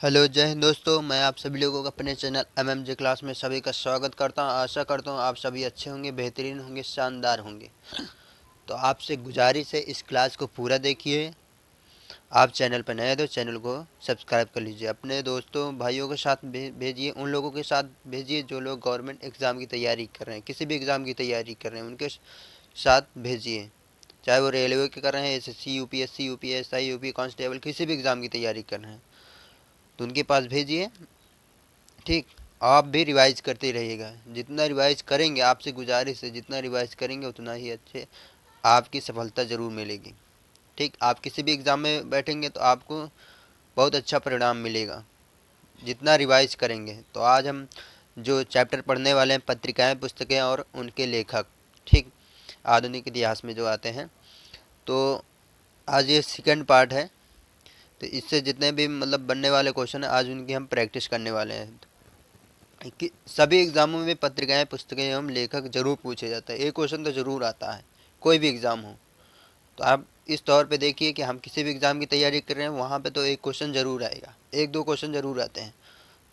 Hello जय हिंद दोस्तों, मैं आप सभी लोगों को अपने चैनल MMJ क्लास में सभी का स्वागत करता हूं। आशा करता हूं आप सभी अच्छे होंगे, बेहतरीन होंगे, शानदार होंगे। तो आपसे गुजारिश है, इस क्लास को पूरा देखिए। आप चैनल पर नए हैं तो चैनल को सब्सक्राइब कर लीजिए। अपने दोस्तों भाइयों के साथ भेजिए, उन लोगों के साथ भेजिए जो लोग गवर्नमेंट एग्ज़ाम की तैयारी कर रहे हैं, किसी भी एग्ज़ाम की तैयारी कर रहे हैं उनके साथ भेजिए। चाहे वो रेलवे के कर रहे हैं, SSC UPSC UPSI UP constable, किसी भी एग्ज़ाम की तैयारी कर रहे हैं तो उनके पास भेजिए। ठीक, आप भी रिवाइज करते रहिएगा। जितना रिवाइज करेंगे, आपसे गुजारिश है, जितना रिवाइज करेंगे उतना ही अच्छे आपकी सफलता ज़रूर मिलेगी। ठीक, आप किसी भी एग्ज़ाम में बैठेंगे तो आपको बहुत अच्छा परिणाम मिलेगा जितना रिवाइज करेंगे। तो आज हम जो चैप्टर पढ़ने वाले हैं, पत्रिकाएं, पुस्तकें और उनके लेखक, ठीक, आधुनिक इतिहास में जो आते हैं, तो आज ये सेकंड पार्ट है। तो इससे जितने भी मतलब बनने वाले क्वेश्चन हैं, आज उनकी हम प्रैक्टिस करने वाले हैं। कि सभी एग्ज़ामों में पत्रिकाएं, पुस्तकें एवं लेखक जरूर पूछे जाते हैं। एक क्वेश्चन तो ज़रूर आता है, कोई भी एग्ज़ाम हो। तो आप इस तौर पे देखिए कि हम किसी भी एग्ज़ाम की तैयारी कर रहे हैं, वहाँ पे तो एक क्वेश्चन ज़रूर आएगा, एक दो क्वेश्चन ज़रूर आते हैं।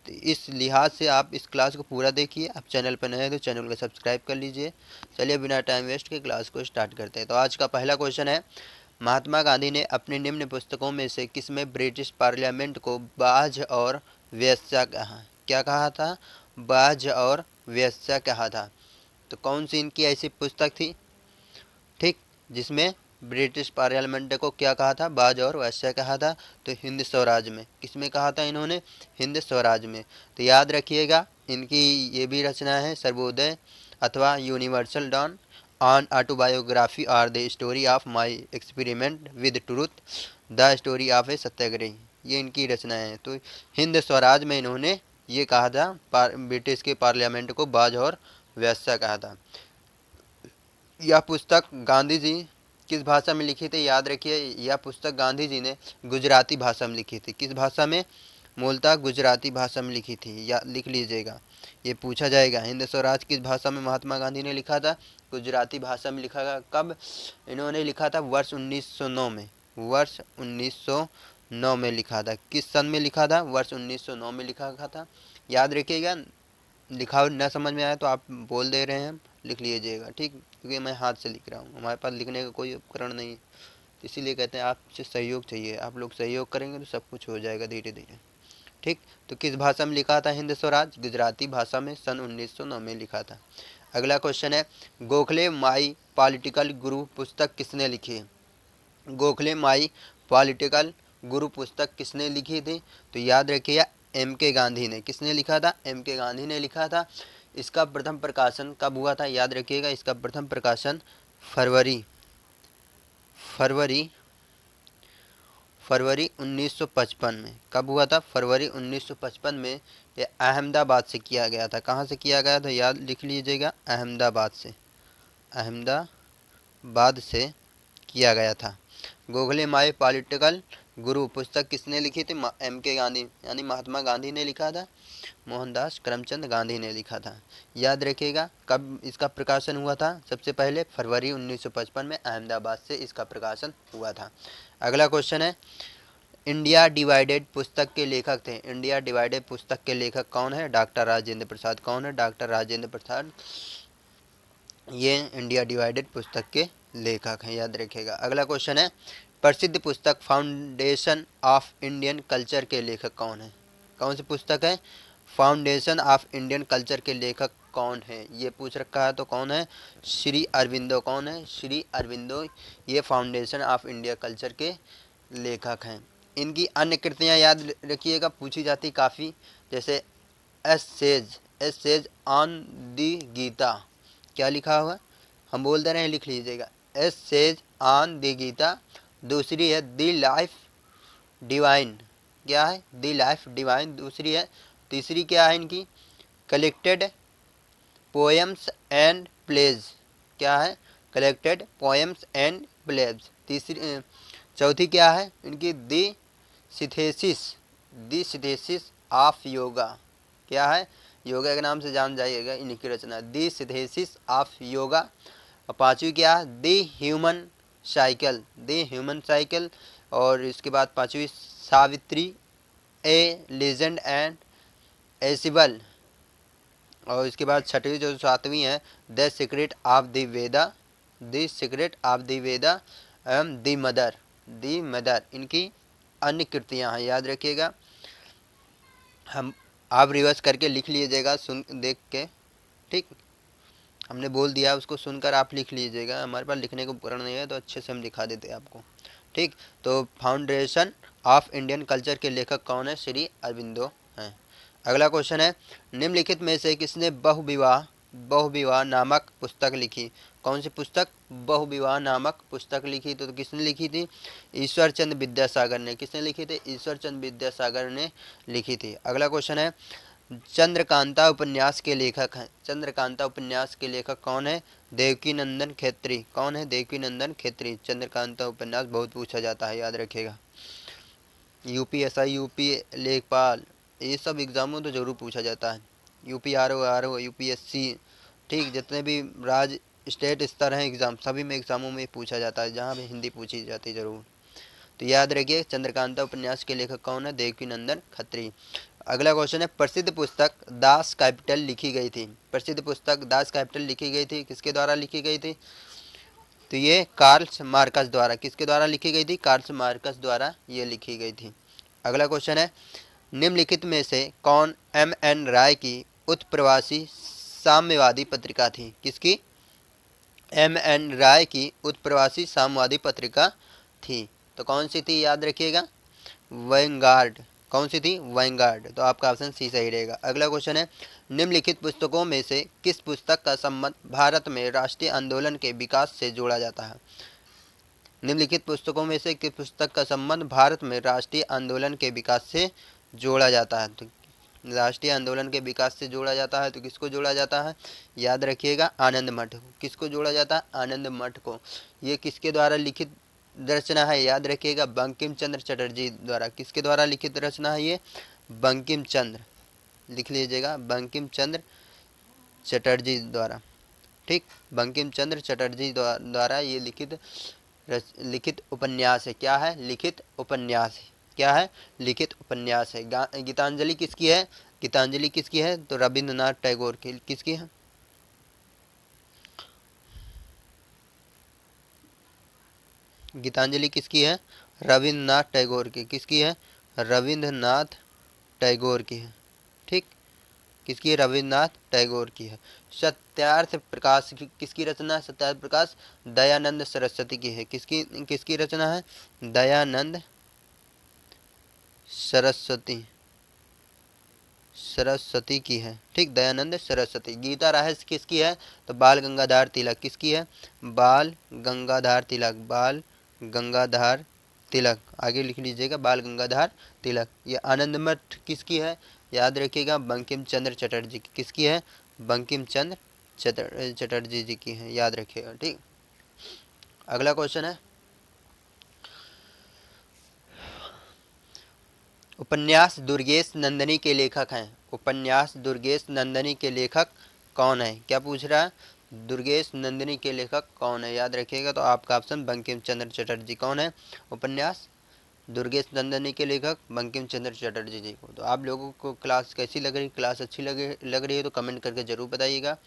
तो इस लिहाज से आप इस क्लास को पूरा देखिए। आप चैनल पर नए हैं तो चैनल को सब्सक्राइब कर लीजिए। चलिए बिना टाइम वेस्ट के क्लास को स्टार्ट करते हैं। तो आज का पहला क्वेश्चन है, महात्मा गांधी ने अपनी निम्न पुस्तकों में से किसमें ब्रिटिश पार्लियामेंट को बाझ और वेश्या कहा? क्या कहा था? बाझ और वेश्या कहा था। तो कौन सी इनकी ऐसी पुस्तक थी, ठीक, जिसमें ब्रिटिश पार्लियामेंट को क्या कहा था? बाझ और वेश्या कहा था। तो हिंद स्वराज में। किसमें कहा था इन्होंने? हिंद स्वराज में। तो याद रखिएगा, इनकी ये भी रचना है, सर्वोदय अथवा universal dawn, on autobiography or the story of my experiment with truth, the story of a satyagrahi, ये इनकी रचनाएं हैं। तो हिंद स्वराज में इन्होंने ये कहा था, ब्रिटिश के पार्लियामेंट को बाझ और वेश्या कहा था। यह पुस्तक गांधी जी किस भाषा में लिखी थी? याद रखिए, यह पुस्तक गांधी जी ने गुजराती भाषा में लिखी थी। किस भाषा में? मूलतः गुजराती भाषा में लिखी थी, या लिख लीजिएगा, ये पूछा जाएगा। हिंद स्वराज किस भाषा में महात्मा गांधी ने लिखा था? गुजराती भाषा में लिखा था। कब इन्होंने लिखा था? वर्ष 1909 में। वर्ष 1909 में लिखा था। किस सन में लिखा था? वर्ष 1909 में लिखा था। याद रखिएगा, लिखा न समझ में आया तो आप बोल दे रहे हैं, लिख लीजिएगा, ठीक, क्योंकि मैं हाथ से लिख रहा हूँ, हमारे पास लिखने का कोई उपकरण नहीं है। इसीलिए कहते हैं आपसे सहयोग चाहिए, आप लोग सहयोग करेंगे तो सब कुछ हो जाएगा धीरे धीरे। ठीक, तो किस भाषा में लिखा था हिंद स्वराज? गुजराती भाषा में सन 1909 में लिखा था। अगला क्वेश्चन है, गोखले माई पॉलिटिकल गुरु पुस्तक किसने लिखी है? गोखले माई पॉलिटिकल गुरु पुस्तक किसने लिखी थी? तो याद रखिए, MK गांधी ने। किसने लिखा था? MK गांधी ने लिखा था। इसका प्रथम प्रकाशन कब हुआ था? याद रखिएगा, इसका प्रथम प्रकाशन फरवरी फरवरी फरवरी 1955 में। कब हुआ था? फरवरी 1955 में। ये अहमदाबाद से किया गया था। कहाँ से किया गया था? याद लिख लीजिएगा, अहमदाबाद से। अहमदाबाद से किया गया था। गोखले माई पॉलिटिकल गुरु पुस्तक किसने लिखी थी? MK गांधी, यानी महात्मा गांधी ने लिखा था। मोहनदास करमचंद गांधी ने लिखा था। याद रखिएगा, कब इसका प्रकाशन हुआ था? सबसे पहले फरवरी 1955 में अहमदाबाद से इसका प्रकाशन हुआ था। अगला क्वेश्चन है, इंडिया डिवाइडेड पुस्तक के लेखक थे। इंडिया डिवाइडेड पुस्तक के लेखक कौन है? डॉक्टर राजेंद्र प्रसाद। कौन है? डॉक्टर राजेंद्र प्रसाद, ये इंडिया डिवाइडेड पुस्तक के लेखक हैं, याद रखिएगा। अगला क्वेश्चन है, प्रसिद्ध पुस्तक फाउंडेशन ऑफ इंडियन कल्चर के लेखक कौन है? कौन सी पुस्तक है? फाउंडेशन ऑफ इंडियन कल्चर के लेखक कौन है? ये पूछ रखा है, तो कौन है? श्री अरविंदो। कौन है? श्री अरविंदो, ये फाउंडेशन ऑफ इंडिया कल्चर के लेखक हैं। इनकी अन्य कृतियाँ याद रखिएगा, पूछी जाती काफ़ी, जैसे एसेज ऑन दी गीता। क्या लिखा हुआ? हम बोल दे रहे हैं, लिख लीजिएगा, एसेज ऑन दी गीता। दूसरी है दी लाइफ डिवाइन। क्या है? दी लाइफ डिवाइन दूसरी है। तीसरी क्या है इनकी? Collected poems and plays. क्या है? Collected poems and plays. तीसरी चौथी क्या है इनकी? Synthesis the synthesis of yoga. क्या है? योगा के नाम से जान जाइएगा इन्हीं की रचना, दी सिथेसिस ऑफ योगा। और पांचवी क्या है? The human cycle. The human cycle. और इसके बाद पांचवी Savitri a legend and symbol. और इसके बाद छठवीं जो सातवीं है the secret of the Veda, the secret of the Veda एवं द मदर इनकी अन्य कृतियाँ हैं, याद रखिएगा। हम आप रिवर्स करके लिख लीजिएगा सुन देख के, ठीक। हमने बोल दिया उसको सुनकर आप लिख लीजिएगा, हमारे पास लिखने को उपकरण नहीं है तो अच्छे से हम दिखा देते हैं आपको, ठीक। तो फाउंडेशन ऑफ इंडियन कल्चर के लेखक कौन है? श्री अरबिंदो हैं। अगला क्वेश्चन है निम्नलिखित में से किसने बहुविवाह नामक पुस्तक लिखी? कौन सी पुस्तक? बहुविवाह नामक पुस्तक लिखी। तो किसने लिखी थी? ईश्वर चंद्र विद्यासागर ने। किसने लिखी थी? ईश्वर चंद्र विद्यासागर ने लिखी थी। अगला क्वेश्चन है चंद्रकांता उपन्यास के लेखक हैं। चंद्रकांता उपन्यास के लेखक कौन है? देवकीनंदन खत्री। कौन है? देवकीनंदन खत्री। चंद्रकांता उपन्यास बहुत पूछा जाता है, याद रखिएगा। यूपीएसआई, यूपी लेखपाल, ये सब एग्जामों तो जरूर पूछा जाता है। यूपी आरओ, यूपीएससी, ठीक, जितने भी राज्य स्टेट स्तर हैं एग्ज़ाम, सभी में एग्ज़ामों में पूछा जाता है, जहाँ भी हिंदी पूछी जाती है ज़रूर। तो याद रखिए चंद्रकांता उपन्यास के लेखक कौन है? देवकीनंदन खत्री। अगला क्वेश्चन है प्रसिद्ध पुस्तक दास कैपिटल लिखी गई थी। प्रसिद्ध पुस्तक दास कैपिटल लिखी गई थी, किसके द्वारा लिखी गई थी? तो ये कार्ल मार्कस द्वारा। किसके द्वारा लिखी गई थी? कार्ल मार्कस द्वारा ये लिखी गई थी। अगला क्वेश्चन है निम्नलिखित में से कौन एम.एन. राय की उत्प्रवासी साम्यवादी पत्रिका थी? किसकी? एम.एन. राय की उत्प्रवासी साम्यवादी पत्रिका थी। तो कौन सी थी? याद रखिएगा, वैंगार्ड। कौन सी थी? वैंगार्ड। तो आपका ऑप्शन सी सही रहेगा। अगला क्वेश्चन है निम्नलिखित पुस्तकों में से किस पुस्तक का संबंध भारत में राष्ट्रीय आंदोलन के विकास से जोड़ा जाता है? निम्नलिखित पुस्तकों में से किस पुस्तक का संबंध भारत में राष्ट्रीय आंदोलन के विकास से जोड़ा जाता है? तो राष्ट्रीय आंदोलन के विकास से जोड़ा जाता है तो किसको जोड़ा जाता है? याद रखिएगा आनंद मठ को। किसको जोड़ा जाता है? आनंद मठ को। ये किसके द्वारा लिखित रचना है? याद रखिएगा बंकिम चंद्र चटर्जी द्वारा। किसके द्वारा लिखित रचना है ये? बंकिम चंद्र, लिख लीजिएगा, बंकिम चंद्र चटर्जी द्वारा, ठीक। बंकिम चंद्र चटर्जी द्वारा ये लिखित उपन्यास है। क्या है? लिखित उपन्यास है। क्या है? लिखित उपन्यास है। गीतांजलि किसकी है? गीतांजलि किसकी है? तो रविंद्रनाथ टैगोर की। किसकी है? गीतांजलि किसकी है? रविंद्रनाथ टैगोर की। किसकी है? रविंद्रनाथ टैगोर की है, ठीक। किसकी है? रविंद्रनाथ टैगोर की है। सत्यार्थ प्रकाश किसकी रचना है? सत्यार्थ प्रकाश दयानंद सरस्वती की है। किसकी किसकी रचना है? दयानंद सरस्वती की है, ठीक। दयानंद सरस्वती। गीता रहस्य किसकी है? तो बाल गंगाधर तिलक। किसकी है? बाल गंगाधर तिलक। बाल गंगाधर तिलक, आगे लिख लीजिएगा बाल गंगाधर तिलक। ये आनंद मठ किसकी है? याद रखिएगा बंकिम चंद्र चटर्जी की। किसकी है? बंकिम चंद्र चटर्जी जी की है, याद रखिएगा, ठीक। अगला क्वेश्चन है उपन्यास दुर्गेश नंदिनी के लेखक हैं। उपन्यास दुर्गेश नंदिनी के लेखक कौन है? क्या पूछ रहा है? दुर्गेश नंदिनी के लेखक कौन है? याद रखिएगा तो आपका ऑप्शन बंकिम चंद्र चटर्जी। कौन है? उपन्यास दुर्गेश नंदिनी के लेखक बंकिम चंद्र चटर्जी जी को। तो आप लोगों को क्लास कैसी लग रही? क्लास अच्छी लग रही है तो कमेंट करके ज़रूर बताइएगा।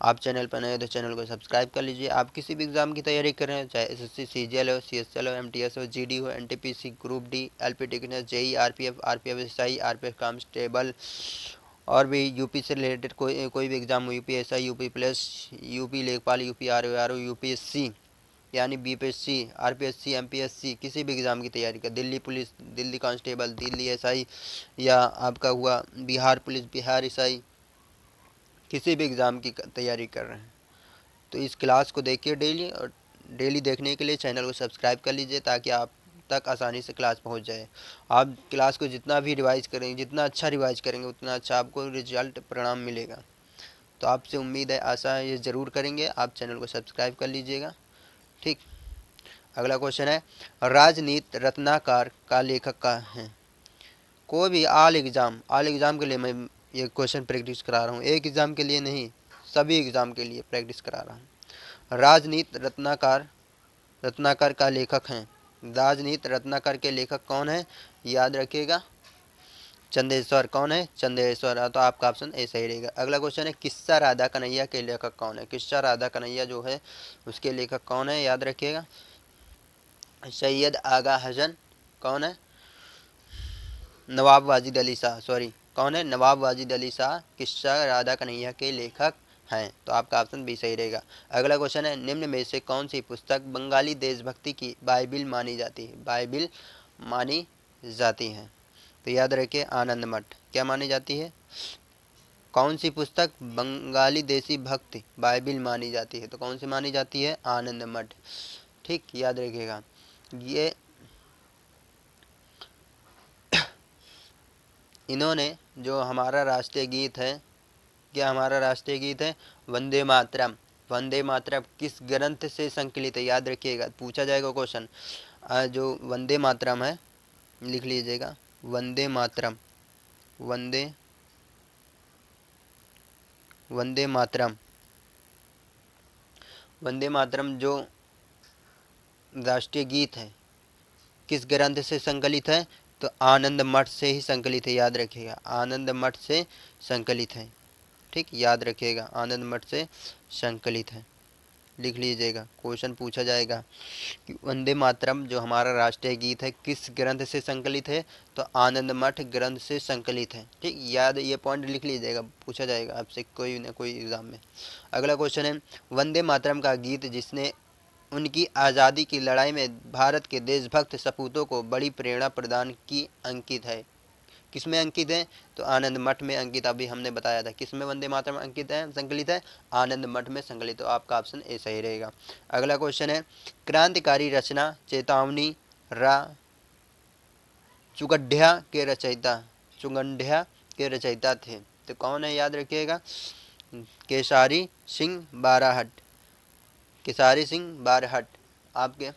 आप चैनल पर नए हो तो चैनल को सब्सक्राइब कर लीजिए। आप किसी भी एग्ज़ाम की तैयारी कर रहे हैं, चाहे एसएससी, सीजीएल हो, सीएसएल हो, एमटीएस हो, जीडी हो, NTPC, group D, LP technical, JE, RPF SI, RPF constable, और भी यूपी से रिलेटेड कोई भी एग्ज़ाम हो, यूपीएसआई, यूपी प्लस, यूपी लेखपाल, यूपी आरओ, यूपीएससी यानी बीपीएससी, आरपीएससी, एमपीएससी, किसी भी एग्ज़ाम की तैयारी कर, Delhi police, Delhi constable, Delhi SI, या आपका हुआ बिहार पुलिस, बिहार एसआई, किसी भी एग्ज़ाम की तैयारी कर रहे हैं तो इस क्लास को देखिए डेली, और डेली देखने के लिए चैनल को सब्सक्राइब कर लीजिए ताकि आप तक आसानी से क्लास पहुंच जाए। आप क्लास को जितना भी रिवाइज करेंगे, जितना अच्छा रिवाइज करेंगे, उतना अच्छा आपको रिजल्ट परिणाम मिलेगा। तो आपसे उम्मीद है, आशा है ये ज़रूर करेंगे। आप चैनल को सब्सक्राइब कर लीजिएगा, ठीक। अगला क्वेश्चन है राजनीति रत्नाकर का लेखक का है। कोई भी ऑल एग्ज़ाम के लिए मैं ये क्वेश्चन प्रैक्टिस करा रहा हूँ, एक एग्ज़ाम के लिए नहीं, सभी एग्ज़ाम के लिए प्रैक्टिस करा रहा हूँ। राजनीति रत्नाकर का लेखक हैं। राजनीति रत्नाकर के लेखक कौन है? याद रखिएगा चंदेश्वर कौन है? चंदेश्वर। तो आपका ऑप्शन ए सही रहेगा। अगला क्वेश्चन है किस्सा राधा कन्हैया के लेखक कौन है? किस्सा राधा कन्हैया जो है उसके लेखक कौन है? याद रखिएगा, सैयद आगा हसन। कौन है? नवाब वाजिद अली शाह, सॉरी कौन है? नवाब वाजिद अली शाह किस्सा राधा कन्हैया के लेखक हैं। तो आपका ऑप्शन बी सही रहेगा। अगला क्वेश्चन है निम्न में से कौन सी पुस्तक बंगाली देशभक्ति की बाइबिल मानी जाती है? बाइबिल मानी जाती है। तो याद रखिए आनंद मठ। क्या मानी जाती है? कौन सी पुस्तक बंगाली देशी भक्ति बाइबिल मानी जाती है? तो कौन सी मानी जाती है? आनंद मठ। ठीक, याद रखिएगा। ये इन्होंने जो हमारा राष्ट्रीय गीत है, क्या हमारा राष्ट्रीय गीत है? वंदे मातरम। वंदे मातरम किस ग्रंथ से संकलित है? याद रखिएगा, पूछा जाएगा क्वेश्चन। जो वंदे मातरम है, लिख लीजिएगा, वंदे मातरम। वंदे वंदे मातरम। वंदे मातरम जो राष्ट्रीय गीत है किस ग्रंथ से संकलित है? तो आनंद मठ से ही संकलित है। याद रखिएगा, आनंद मठ से संकलित है। ठीक, याद रखिएगा, आनंद मठ से संकलित है। लिख लीजिएगा, क्वेश्चन पूछा जाएगा कि वंदे मातरम जो हमारा राष्ट्रीय गीत है किस ग्रंथ से संकलित है? तो आनंद मठ ग्रंथ से संकलित है। ठीक, याद, ये पॉइंट लिख लीजिएगा, पूछा जाएगा आपसे कोई ना कोई एग्जाम में। अगला क्वेश्चन है वंदे मातरम का गीत जिसने उनकी आज़ादी की लड़ाई में भारत के देशभक्त सपूतों को बड़ी प्रेरणा प्रदान की अंकित है? किसमें अंकित है? तो आनंद मठ में अंकित। अभी हमने बताया था किसमें वंदे मातरम अंकित है, संकलित है? आनंद मठ में संकलित। तो आपका ऑप्शन ए सही रहेगा। अगला क्वेश्चन है क्रांतिकारी रचना चेतावनी रा चुगड्ढा के रचयिता, चुगंढिया के रचयिता थे? तो कौन है? याद रखिएगा, केसारी सिंह बाराहट। केसारी सिंह बारहट आपके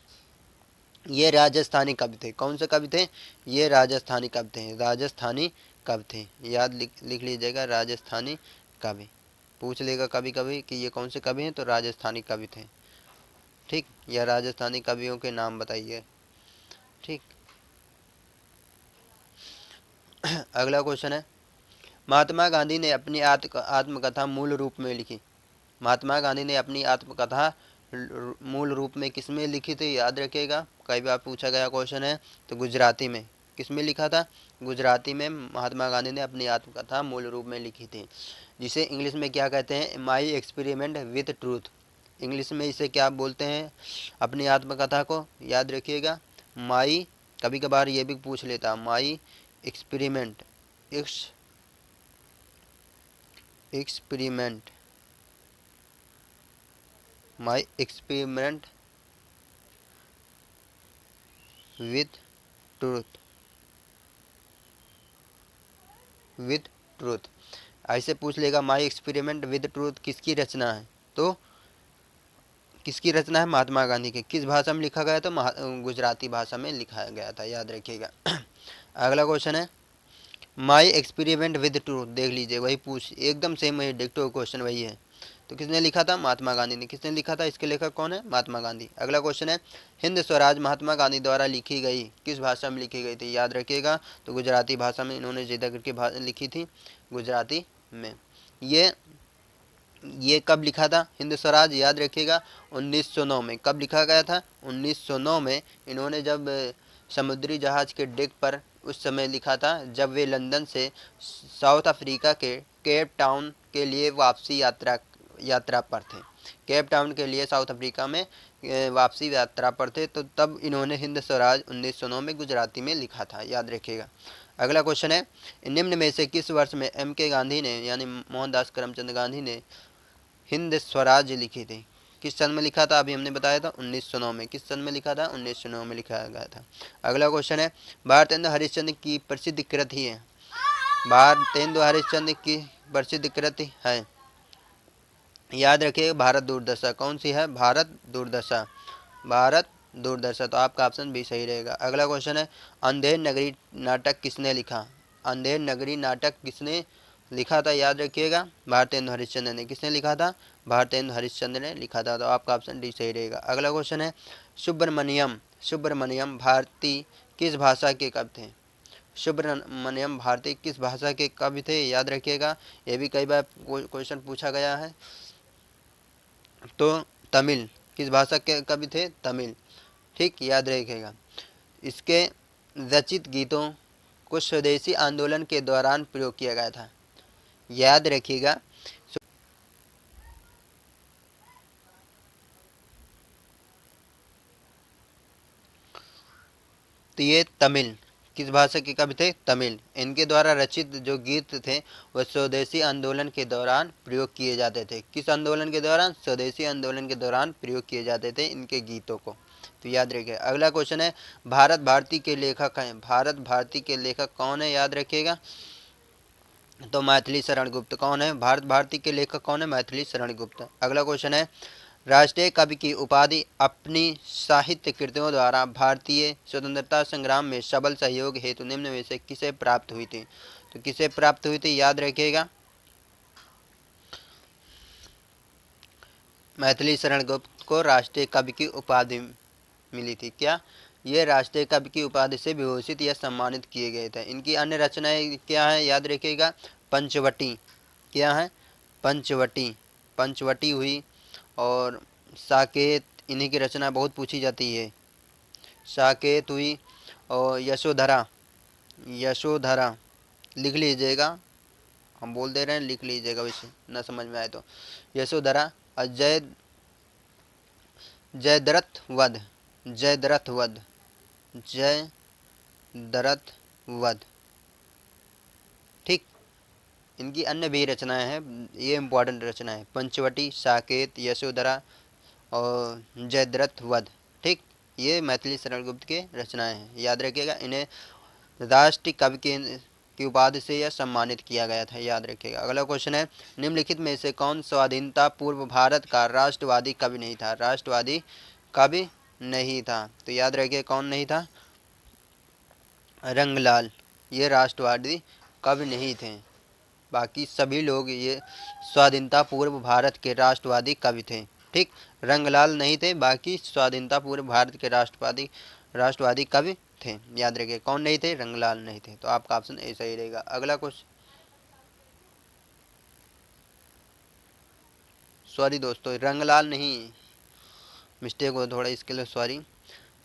ये राजस्थानी कवि थे। कौन से कवि थे? ये राजस्थानी कवि थे। राजस्थानी कवि थे। याद लिख लीजिएगा, राजस्थानी कवि। पूछ लेगा कभी कभी कि ये कौन से कवि हैं, तो राजस्थानी कवि थे। ठीक, या राजस्थानी कवियों के नाम बताइए। ठीक, अगला क्वेश्चन है महात्मा गांधी ने अपनी आत्मकथा मूल रूप में लिखी। महात्मा गांधी ने अपनी आत्मकथा मूल रूप में किसमें लिखी थी? याद रखिएगा, कई बार पूछा गया क्वेश्चन है। तो गुजराती में। किसमें लिखा था? गुजराती में महात्मा गांधी ने अपनी आत्मकथा मूल रूप में लिखी थी, जिसे इंग्लिश में क्या कहते हैं? My experiment with truth. English में इसे क्या बोलते हैं अपनी आत्मकथा को? याद रखिएगा, माई, कभी कभार ये भी पूछ लेता, my experiment, experiment, my experiment with truth, with truth. ऐसे पूछ लेगा माई एक्सपेरिमेंट विद ट्रूथ किसकी रचना है? तो किसकी रचना है? महात्मा गांधी के। किस भाषा में लिखा गया? तो गुजराती भाषा में लिखा गया था। याद रखिएगा। अगला क्वेश्चन है माई एक्सपेरिमेंट विद ट्रूथ। देख लीजिए, वही पूछ, एकदम सेम वही डिक्टो क्वेश्चन वही है। तो किसने लिखा था? महात्मा गांधी ने। किसने लिखा था? इसके लेखक कौन है? महात्मा गांधी। अगला क्वेश्चन है हिंद स्वराज महात्मा गांधी द्वारा लिखी गई किस भाषा में लिखी गई थी? याद रखिएगा, तो गुजराती भाषा में इन्होंने ज़्यादा करके लिखी थी, गुजराती में। ये कब लिखा था हिंद स्वराज? याद रखिएगा 1909 में। कब लिखा गया था? 1909 में। इन्होंने जब समुद्री जहाज़ के डेक पर उस समय लिखा था जब वे लंदन से साउथ अफ्रीका के केप टाउन के लिए वापसी यात्रा पर थे। केप टाउन के लिए साउथ अफ्रीका में वापसी यात्रा पर थे, तो तब इन्होंने हिंद स्वराज 1909 में गुजराती में लिखा था। याद रखिएगा। अगला क्वेश्चन है निम्न में से किस वर्ष में एम के गांधी ने यानी मोहनदास करमचंद गांधी ने हिंद स्वराज लिखी थी? किस सन में लिखा था? अभी हमने बताया था 1909 में। किस सन में लिखा था? 1909 में लिखा गया था। अगला क्वेश्चन है भारतेंदु हरिश्चंद्र की प्रसिद्ध कृति है। भारतेंदु हरिश्चंद्र की प्रसिद्ध कृति है, याद रखिए, भारत दूरदर्शा। कौन सी है? भारत दूरदर्शा। भारत दूरदर्शा। तो आपका ऑप्शन भी सही रहेगा। अगला क्वेश्चन है अंधेर नगरी नाटक किसने लिखा? अंधेर नगरी नाटक किसने लिखा था? याद रखिएगा, भारतेंदु हरिश्चंद्र ने। किसने लिखा था? भारतेंदु हरिश्चंद्र ने लिखा था। तो आपका ऑप्शन डी सही रहेगा। अगला क्वेश्चन है सुब्रमण्यम भारती किस भाषा के कवि थे? सुब्रमण्यम भारती किस भाषा के कवि थे? याद रखिएगा, ये भी कई बार क्वेश्चन पूछा गया है। तो तमिल, किस भाषा के कवि थे? तमिल। ठीक, याद रखिएगा। इसके रचित गीतों को स्वदेशी आंदोलन के दौरान प्रयोग किया गया था। याद रखिएगा। तो ये तमिल, किस भाषा के कवि थे? तमिल। इनके द्वारा रचित जो गीत थे वह स्वदेशी आंदोलन के दौरान प्रयोग किए जाते थे। किस आंदोलन के दौरान? स्वदेशी आंदोलन के दौरान प्रयोग किए जाते थे इनके गीतों को। तो याद रखिए। अगला क्वेश्चन है, भारत भारती के लेखक हैं। भारत भारती के लेखक कौन है? याद रखिएगा। तो मैथिली शरण गुप्त। कौन है? भारत भारती के लेखक कौन है? मैथिली शरण गुप्त। अगला क्वेश्चन है, राष्ट्रीय कवि की उपाधि अपनी साहित्य कृतियों द्वारा भारतीय स्वतंत्रता संग्राम में सबल सहयोग हेतु निम्न में से किसे प्राप्त हुई थी? तो किसे प्राप्त हुई थी? याद रखिएगा, मैथिली शरण गुप्त को राष्ट्रीय कवि की उपाधि मिली थी। क्या ये राष्ट्रीय कवि की उपाधि से विभूषित या सम्मानित किए गए थे? इनकी अन्य रचनाएं क्या है? याद रखिएगा, पंचवटी। क्या है? पंचवटी। पंचवटी हुई, और साकेत, इन्हीं की रचना बहुत पूछी जाती है। साकेत हुई, और यशोधरा। यशोधरा लिख लीजिएगा, हम बोल दे रहे हैं, लिख लीजिएगा वैसे ना समझ में आए तो। यशोधरा और जयद्रथ वध। जयद्रथ वध। जयद्रथ वध। ठीक। इनकी अन्य भी रचनाएं हैं, ये इंपॉर्टेंट रचना है। पंचवटी, साकेत, यशोधरा और जयद्रथ वध। ठीक, ये मैथिली शरण गुप्त के रचनाएं हैं। याद रखिएगा। इन्हें राष्ट्रीय कवि की उपाधि से यह सम्मानित किया गया था। याद रखिएगा। अगला क्वेश्चन है, निम्नलिखित में से कौन स्वाधीनता पूर्व भारत का राष्ट्रवादी कवि नहीं था? राष्ट्रवादी कवि नहीं था। तो याद रखिए, कौन नहीं था? रंगलाल। ये राष्ट्रवादी कवि नहीं थे। बाकी सभी लोग ये स्वाधीनता पूर्व भारत के राष्ट्रवादी कवि थे। ठीक, रंगलाल नहीं थे, बाकी स्वाधीनता पूर्व भारत के राष्ट्रवादी कवि थे। याद रखिए, कौन नहीं थे? रंगलाल नहीं थे। तो आपका ऑप्शन ए सही रहेगा। अगला क्वेश्चन, सॉरी दोस्तों, रंगलाल नहीं, मिस्टेक हो थोड़ा, इसके लिए सॉरी।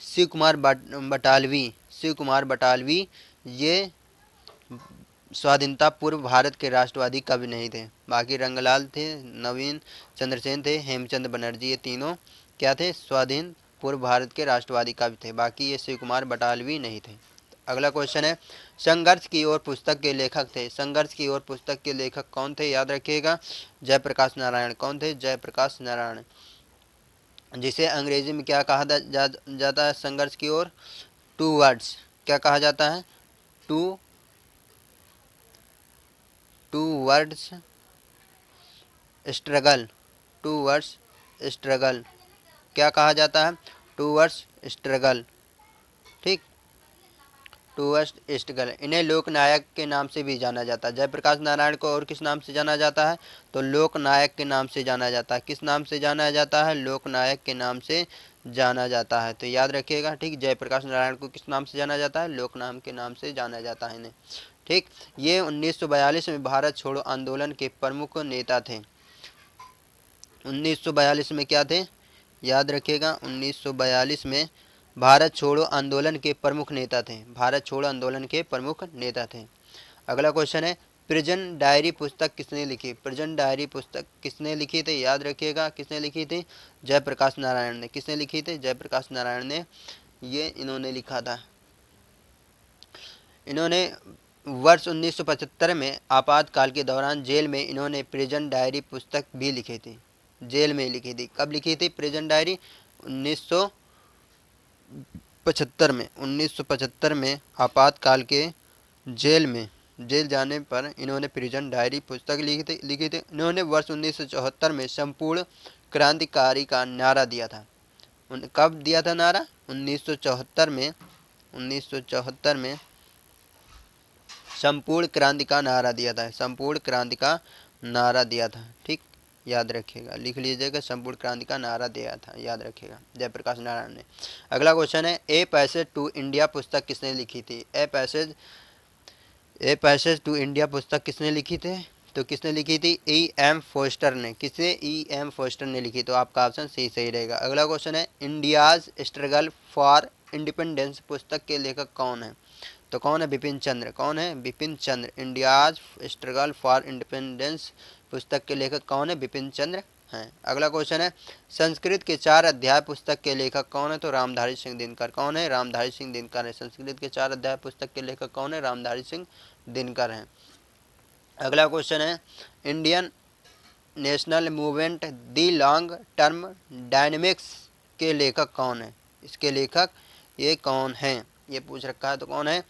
शिव कुमार बटालवी। शिव कुमार बटालवी ये स्वाधीनता पूर्व भारत के राष्ट्रवादी कवि नहीं थे। बाकी रंगलाल थे, नवीन चंद्र सेन थे, हेमचंद बनर्जी, ये तीनों क्या थे? स्वाधीन पूर्व भारत के राष्ट्रवादी कवि थे। बाकी ये शिव कुमार बटालवी नहीं थे। अगला क्वेश्चन है, संघर्ष की ओर पुस्तक के लेखक थे। संघर्ष की ओर पुस्तक के लेखक कौन थे? याद रखिएगा, जयप्रकाश नारायण। कौन थे? जयप्रकाश नारायण। जिसे अंग्रेजी में क्या कहा जाता है? संघर्ष की ओर टू वर्ड्स। क्या कहा जाता है? Towards struggle. Towards struggle. क्या कहा जाता है? Towards struggle. ठीक, टू वर्ड्स स्ट्रगल। इन्हें लोकनायक के नाम से भी जाना जाता है। जयप्रकाश नारायण को और किस नाम से जाना जाता है? तो लोकनायक के नाम से जाना जाता है। किस नाम से जाना जाता है? लोकनायक के नाम से जाना जाता है। तो याद रखिएगा। ठीक, जयप्रकाश नारायण को किस नाम से जाना जाता है? लोकनायक के नाम से जाना जाता है इन्हें। ठीक, ये 1942 में भारत छोड़ो आंदोलन के प्रमुख नेता थे। 1942 में क्या थे? याद रखिएगा, 1942 में भारत छोड़ो आंदोलन के प्रमुख नेता थे। भारत छोड़ो आंदोलन के प्रमुख नेता थे। अगला क्वेश्चन है, प्रिजन डायरी पुस्तक किसने लिखी? प्रिजन डायरी पुस्तक किसने लिखी थी? याद रखिएगा, किसने लिखी थी? जयप्रकाश नारायण ने। किसने लिखी थी? जयप्रकाश नारायण ने। ये इन्होंने लिखा था। इन्होंने वर्ष 1975 में आपातकाल के दौरान जेल में इन्होंने प्रिजन डायरी पुस्तक भी लिखी थी। जेल में लिखी थी। कब लिखी थी प्रिजन डायरी? 1975 में। 1975 में आपातकाल के जेल जाने पर इन्होंने प्रिजन डायरी पुस्तक लिखी थी। इन्होंने वर्ष 1974 में संपूर्ण क्रांतिकारी का नारा दिया था। कब दिया था नारा? 1974 में। 1974 में संपूर्ण क्रांति का नारा दिया था। संपूर्ण क्रांति का नारा दिया था। ठीक, याद रखिएगा, लिख लीजिएगा, संपूर्ण क्रांति का नारा दिया था। याद रखिएगा, जयप्रकाश नारायण ने। अगला क्वेश्चन है, ए पैसेज टू इंडिया पुस्तक किसने लिखी थी? A passage a passage to India पुस्तक किसने लिखी थी? तो किसने लिखी थी? ई एम फोस्टर ने। किसने? ई एम फोस्टर ने लिखी। तो आपका ऑप्शन सी सही रहेगा। अगला क्वेश्चन है, इंडियाज स्ट्रगल फॉर इंडिपेंडेंस पुस्तक के लेखक कौन है? तो कौन है? बिपिन चंद्र। कौन है? बिपिन चंद्र। इंडियाज स्ट्रगल फॉर इंडिपेंडेंस पुस्तक के लेखक कौन है? बिपिन चंद्र हैं। अगला क्वेश्चन है, संस्कृत के 4 अध्याय पुस्तक के लेखक कौन है? तो रामधारी सिंह दिनकर। कौन है? रामधारी सिंह दिनकर है। संस्कृत के 4 अध्याय पुस्तक के लेखक कौन है? रामधारी सिंह दिनकर हैं। अगला क्वेश्चन है, Indian national movement the long term dynamics के लेखक कौन है? इसके लेखक ये कौन हैं? ये पूछ रखा है, तो कौन है?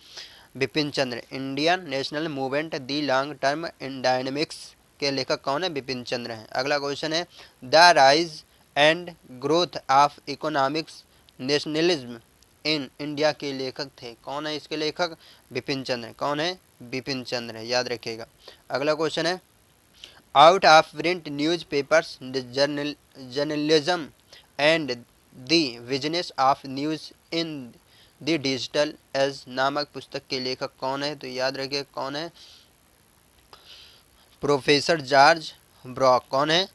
Bipin Chandra. Indian national movement the long term in dynamics के लेखक कौन है? बिपिन चंद्र हैं। अगला क्वेश्चन है, the rise and growth of economics nationalism in India के लेखक थे। कौन है इसके लेखक? बिपिन चंद्र। कौन है? बिपिन चंद्र है, याद रखिएगा। अगला क्वेश्चन है, out of print news papers journalism and the business of news in the digital age नामक पुस्तक के लेखक कौन है? तो याद रखिए कौन है? Professor George Brock. कौन है?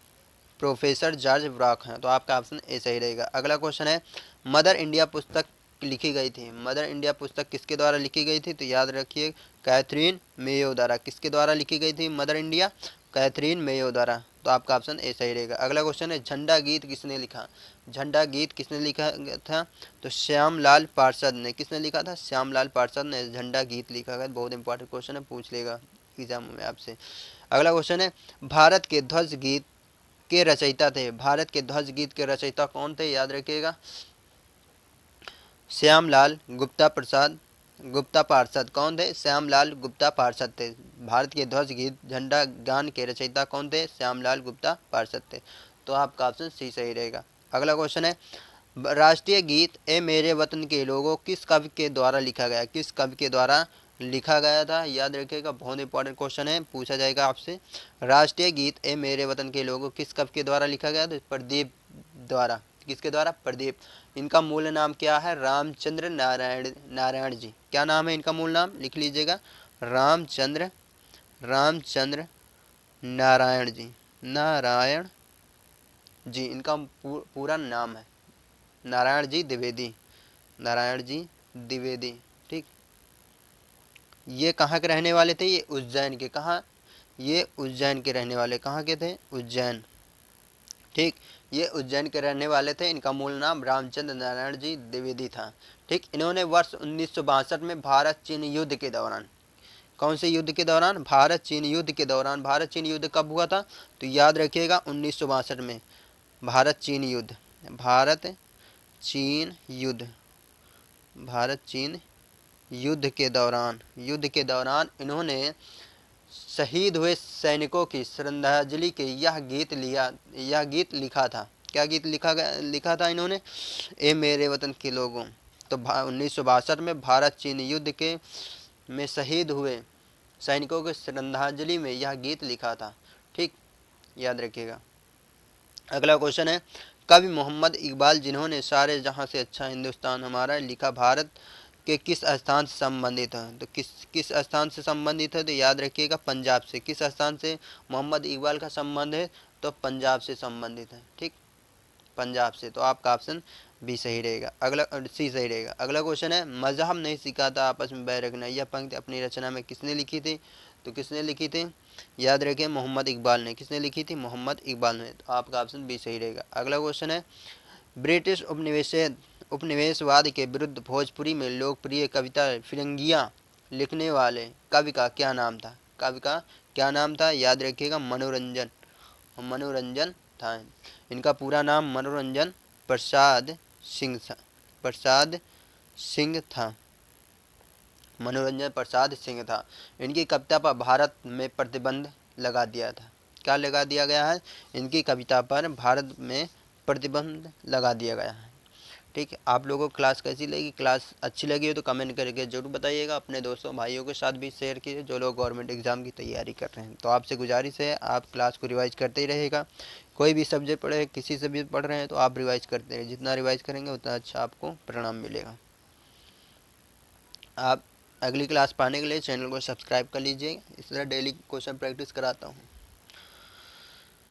प्रोफेसर जॉर्ज ब्रॉक हैं। तो आपका ऑप्शन ए सही रहेगा। अगला क्वेश्चन है, मदर इंडिया पुस्तक लिखी गई थी। मदर इंडिया पुस्तक किसके द्वारा लिखी गई थी? तो याद रखिए कैथरीन मेयो द्वारा। किसके द्वारा लिखी गई थी मदर इंडिया? कैथरीन मेयो द्वारा। तो आपका ऑप्शन ए सही रहेगा। अगला क्वेश्चन है, झंडा गीत किसने लिखा? झंडा गीत किसने लिखा था? तो श्यामलाल पार्षद ने। किसने लिखा था? श्यामलाल पार्षद ने झंडा गीत लिखा गया। बहुत इंपॉर्टेंट क्वेश्चन है, पूछ लेगा एग्जाम में आपसे। अगला क्वेश्चन है, भारत के ध्वज गीत के रचयिता थे। भारत के ध्वज गीत के रचयिता कौन थे? याद रखिएगा श्यामलाल गुप्ता प्रसाद गुप्ता पार्षद। कौन थे? श्यामलाल गुप्ता पार्षद थे। भारत के ध्वज गीत झंडा गान के रचयिता कौन थे? श्यामलाल गुप्ता पार्षद थे। तो आपका ऑप्शन सी सही रहेगा। अगला क्वेश्चन है, राष्ट्रीय गीत ए मेरे वतन के लोगों किस कवि के द्वारा लिखा गया? किस कवि के द्वारा लिखा गया था? याद रखिएगा, बहुत इंपॉर्टेंट क्वेश्चन है, पूछा जाएगा आपसे। राष्ट्रीय गीत ए मेरे वतन के लोगों किस कवि के द्वारा लिखा गया? तो प्रदीप द्वारा। किसके द्वारा? प्रदीप। इनका मूल नाम क्या है? रामचंद्र नारायण जी। क्या नाम है इनका? मूल नाम लिख लीजिएगा, रामचंद्र नारायण जी। नारायण जी इनका पूरा नाम है। नारायण जी द्विवेदी। नारायण जी द्विवेदी। ठीक, ये कहाँ के रहने वाले थे? ये उज्जैन के। कहाँ? ये उज्जैन के रहने वाले। कहाँ के थे? उज्जैन। ठीक, ये उज्जैन के रहने वाले थे। इनका मूल नाम रामचंद्र नारायण जी द्विवेदी था। ठीक, इन्होंने वर्ष 1962 में भारत चीन युद्ध के दौरान, कौन से युद्ध के दौरान? भारत चीन युद्ध के दौरान। भारत चीन युद्ध कब हुआ था? तो याद रखिएगा 1962 में भारत चीन युद्ध। भारत चीन युद्ध। भारत चीन युद्ध के दौरान इन्होंने शहीद हुए सैनिकों की श्रद्धांजलि के यह गीत लिखा था। क्या गीत लिखा था इन्होंने? ए मेरे वतन के लोगों। तो 1962 में भारत चीन युद्ध के में शहीद हुए सैनिकों के श्रद्धांजलि में यह गीत लिखा था। ठीक, याद रखिएगा। अगला क्वेश्चन है, कवि मोहम्मद इकबाल जिन्होंने सारे जहां से अच्छा हिंदुस्तान हमारा लिखा, भारत के किस स्थान से संबंधित है? तो किस स्थान से संबंधित है? तो याद रखिएगा पंजाब से। किस स्थान से मोहम्मद इकबाल का संबंध है? तो पंजाब से संबंधित है। ठीक, पंजाब से। तो आपका ऑप्शन बी सही रहेगा। अगला सी सही रहेगा। अगला क्वेश्चन है, मजहब नहीं सिखाता आपस में बैर रखना, यह पंक्ति अपनी रचना में किसने लिखी थी? तो किसने लिखी थी? याद रखें मोहम्मद इकबाल ने। किसने लिखी थी? मोहम्मद इकबाल ने। तो आपका ऑप्शन बी सही रहेगा। अगला क्वेश्चन है, ब्रिटिश उपनिवेशवाद के विरुद्ध भोजपुरी में लोकप्रिय कविता फिरंगियाँ लिखने वाले कवि का क्या नाम था? कवि का क्या नाम था? याद रखिएगा मनोरंजन था। इनका पूरा नाम मनोरंजन प्रसाद सिंह था। मनोरंजन प्रसाद सिंह था। इनकी कविता पर भारत में प्रतिबंध लगा दिया था। क्या लगा दिया गया है? इनकी कविता पर भारत में प्रतिबंध लगा दिया गया है। ठीक है, आप लोगों को क्लास कैसी लगी? क्लास अच्छी लगी हो तो कमेंट करके जरूर बताइएगा। अपने दोस्तों भाइयों के साथ भी शेयर कीजिए जो लोग गवर्नमेंट एग्ज़ाम की तैयारी कर रहे हैं। तो आपसे गुजारिश है आप क्लास को रिवाइज करते ही रहेगा। कोई भी सब्जेक्ट पढ़े, किसी से भी पढ़ रहे हैं तो आप रिवाइज करते रहिए। जितना रिवाइज करेंगे उतना अच्छा आपको परिणाम मिलेगा। आप अगली क्लास पाने के लिए चैनल को सब्सक्राइब कर लीजिए। इस तरह डेली क्वेश्चन प्रैक्टिस कराता हूँ।